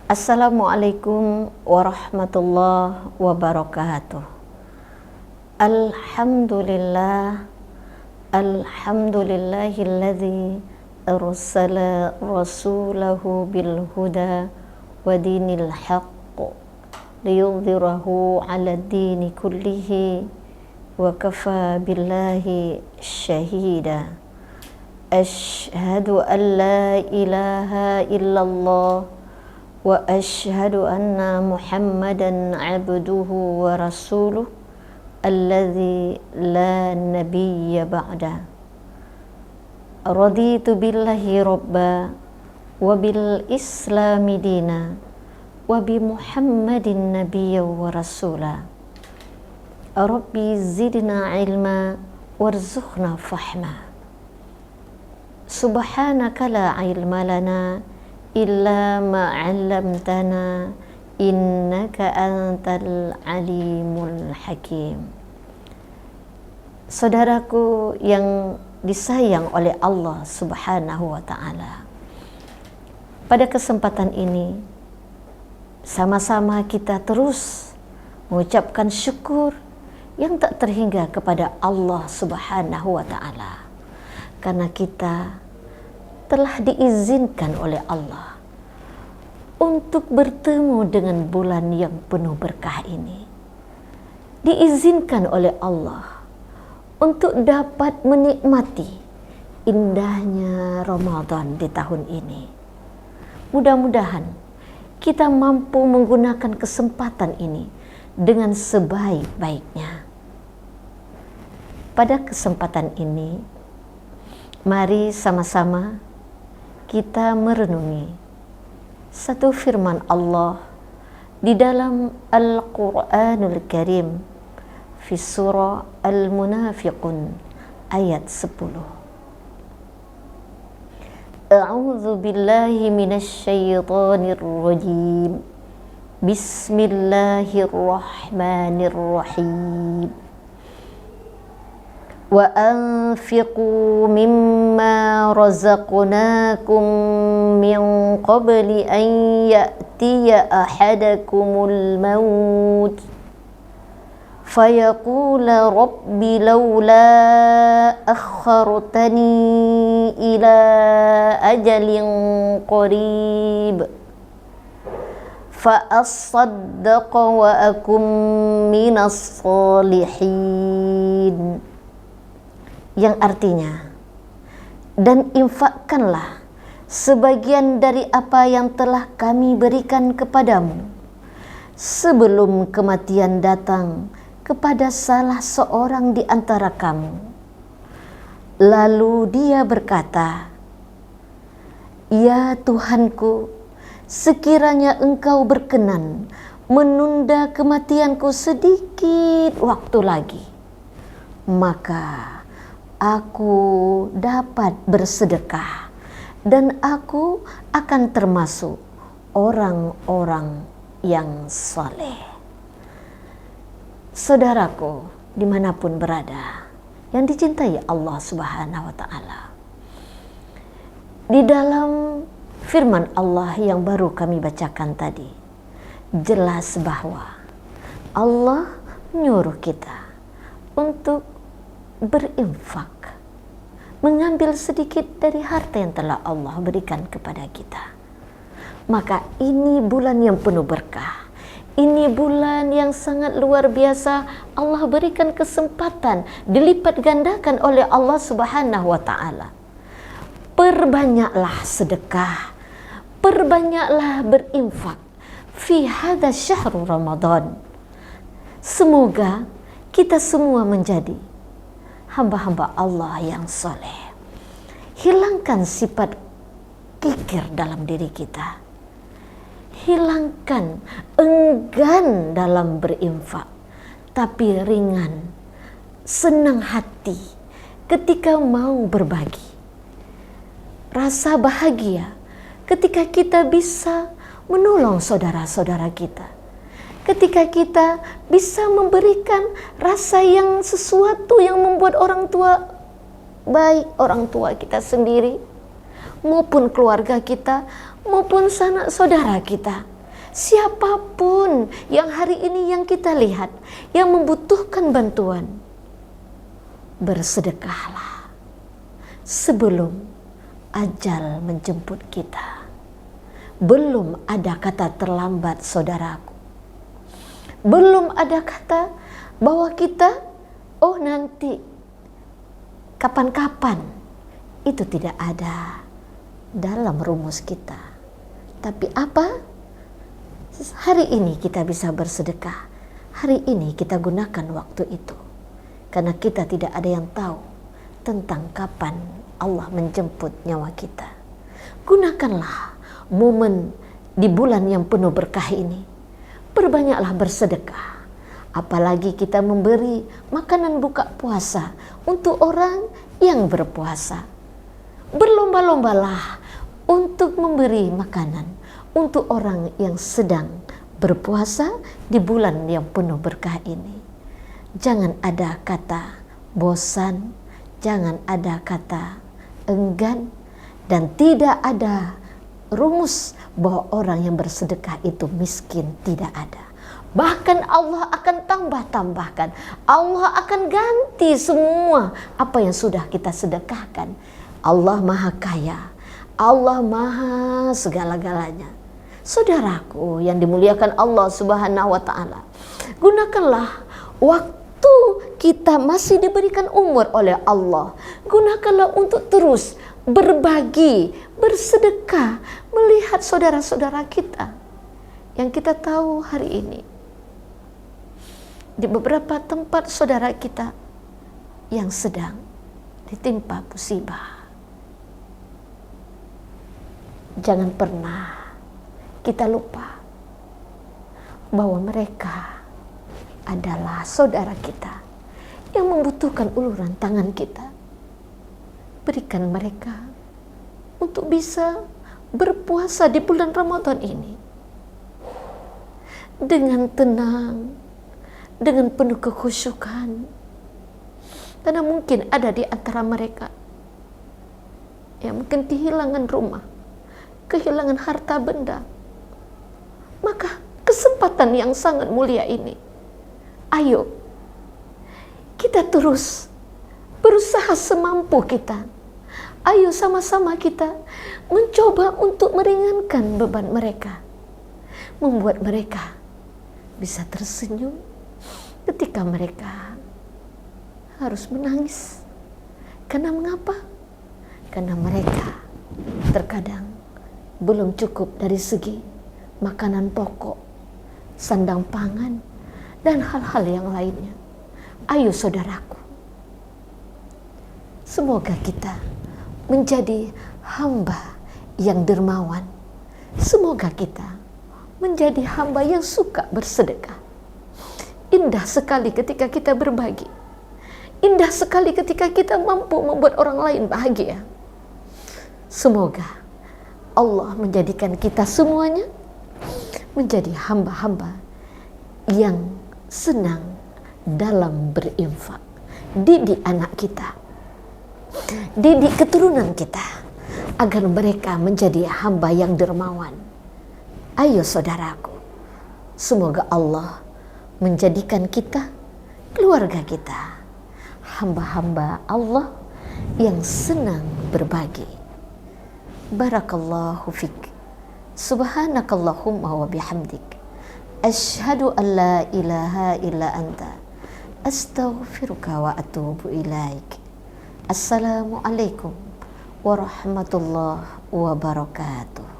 Assalamualaikum warahmatullahi wabarakatuh. Alhamdulillah, alhamdulillahilladzi arsala rasulahu bil huda wa dinil haqq liyudhhirahu 'ala ad-dini kullihi wa kafa billahi syahida. Asyhadu an la ilaha illallah wa asyhadu anna Muhammadan 'abduhu wa rasuluh alladzi la nabiyya ba'da. Raditu billahi rabba wa bil islami dina wa bi Muhammadin nabiyya wa rasula. Rabbi zidna ilma warzuqna fahma. Subhanaka la ilma lana illa ma 'allamtana innaka antal alimul hakim. Saudaraku yang disayang oleh Allah Subhanahu wa ta'ala, pada kesempatan ini sama-sama kita terus mengucapkan syukur yang tak terhingga kepada Allah Subhanahu wa ta'ala, karena kita telah diizinkan oleh Allah untuk bertemu dengan bulan yang penuh berkah ini. Diizinkan oleh Allah untuk dapat menikmati indahnya Ramadan di tahun ini. Mudah-mudahan kita mampu menggunakan kesempatan ini dengan sebaik-baiknya. Pada kesempatan ini, mari sama-sama kita merenungi satu firman Allah di dalam Al-Quranul Karim fi surah Al-Munafiqun ayat 10. A'udzu billahi minasy syaithanir rajim. Bismillahirrahmanirrahim. Wa anfiqu mimma razaqnakum min qabli an ya'tiya ahadakumul maut fayaqula rabbi laula akhartani ila ajalin qarib fa asaddaqa wa akum minas salihin. Yang artinya, dan infakkanlah sebagian dari apa yang telah kami berikan kepadamu sebelum kematian datang kepada salah seorang di antara kamu. Lalu dia berkata, "Ya Tuhanku, sekiranya Engkau berkenan menunda kematianku sedikit waktu lagi, maka aku dapat bersedekah dan aku akan termasuk orang-orang yang saleh." Saudaraku, dimanapun berada, yang dicintai Allah Subhanahu wa ta'ala, di dalam firman Allah yang baru kami bacakan tadi, jelas bahwa Allah menyuruh kita untuk berinfak, mengambil sedikit dari harta yang telah Allah berikan kepada kita. Maka ini bulan yang penuh berkah. Ini bulan yang sangat luar biasa. Allah berikan kesempatan, dilipat gandakan oleh Allah Subhanahu wa ta'ala. Perbanyaklah sedekah, perbanyaklah berinfak fi hadza syahrul Ramadan. Semoga kita semua menjadi hamba-hamba Allah yang soleh. Hilangkan sifat kikir dalam diri kita. Hilangkan enggan dalam berinfak, tapi ringan, senang hati ketika mau berbagi. Rasa bahagia ketika kita bisa menolong saudara-saudara kita. Ketika kita bisa memberikan rasa yang sesuatu yang membuat orang tua, baik orang tua kita sendiri maupun keluarga kita maupun sanak saudara kita, Siapapun yang hari ini yang kita lihat yang membutuhkan bantuan, bersedekahlah sebelum ajal menjemput kita. Belum ada kata terlambat, saudaraku. Belum ada kata bahwa kita, oh nanti, kapan-kapan. Itu tidak ada dalam rumus kita. Tapi apa? Hari ini kita bisa bersedekah. Hari ini kita gunakan waktu itu. Karena kita tidak ada yang tahu tentang kapan Allah menjemput nyawa kita. Gunakanlah momen di bulan yang penuh berkah ini. Perbanyaklah bersedekah. Apalagi kita memberi makanan buka puasa untuk orang yang berpuasa. Berlomba-lombalah untuk memberi makanan untuk orang yang sedang berpuasa di bulan yang penuh berkah ini. Jangan ada kata bosan, jangan ada kata enggan, dan tidak ada rumus bahwa orang yang bersedekah itu miskin, tidak ada. Bahkan Allah akan tambahkan, Allah akan ganti semua apa yang sudah kita sedekahkan. Allah Maha Kaya, Allah Maha segala-galanya. Saudaraku yang dimuliakan Allah Subhanahu wa Ta'ala, gunakanlah waktu kita masih diberikan umur oleh Allah. Gunakanlah untuk terus berbagi, bersedekah, melihat saudara-saudara kita yang kita tahu hari ini di beberapa tempat saudara kita yang sedang ditimpa musibah. Jangan pernah kita lupa bahwa mereka adalah saudara kita yang membutuhkan uluran tangan kita. Berikan mereka untuk bisa berpuasa di bulan Ramadan ini dengan tenang, dengan penuh kekhusyukan. Karena mungkin ada di antara mereka yang mungkin kehilangan rumah, kehilangan harta benda. Maka kesempatan yang sangat mulia ini, ayo kita terus berusaha semampu kita. Ayo sama-sama kita mencoba untuk meringankan beban mereka, membuat mereka bisa tersenyum ketika mereka harus menangis. Karena mengapa? Karena mereka terkadang belum cukup dari segi makanan pokok, sandang pangan, dan hal-hal yang lainnya. Ayo saudaraku, semoga kita menjadi hamba yang dermawan. Semoga kita menjadi hamba yang suka bersedekah. Indah sekali ketika kita berbagi. Indah sekali ketika kita mampu membuat orang lain bahagia. Semoga Allah menjadikan kita semuanya menjadi hamba-hamba yang senang dalam berinfak. Didik anak kita, didik keturunan kita, agar mereka menjadi hamba yang dermawan. Ayo saudaraku, semoga Allah menjadikan kita, keluarga kita, hamba-hamba Allah yang senang berbagi. Barakallahu fik. Subhanakallahumma wa bihamdik. Asyhadu an la ilaha illa anta. Astaghfiruka wa atubu ilaik. Assalamualaikum warahmatullahi wabarakatuh.